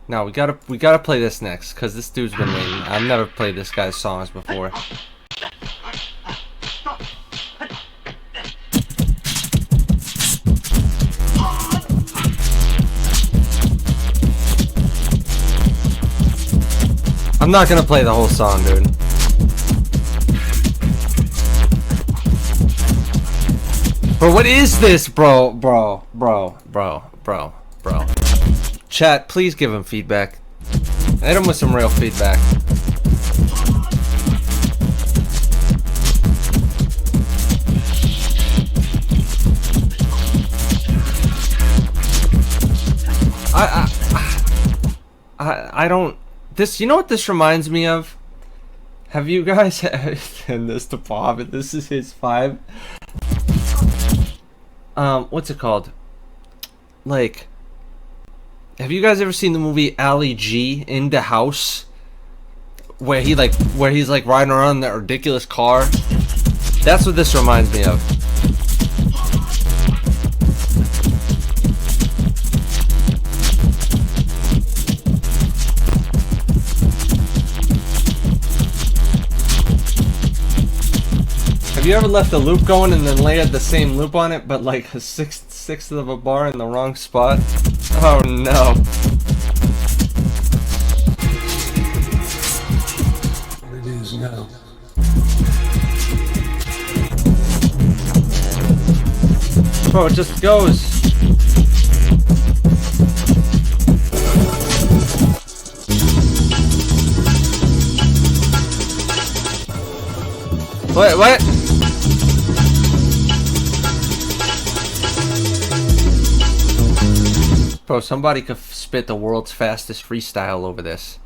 No, we gotta play this next, cause this dude's been waiting. I've never played this guy's songs before. I'm not gonna play the whole song, dude. Bro, what is this, bro? Bro. Chat, please give him feedback. Hit him with some real feedback. I don't. This, you know what this reminds me of? Have you guys send this to Bob? And this is his 5. What's it called? Like, have you guys ever seen the movie Ali G in the House? Where he's like riding around in that ridiculous car? That's what this reminds me of. Have you ever left a loop going and then layered the same loop on it, but like a sixth of a bar in the wrong spot? Oh no. It is now. Bro, it just goes. What? Bro, somebody could spit the world's fastest freestyle over this.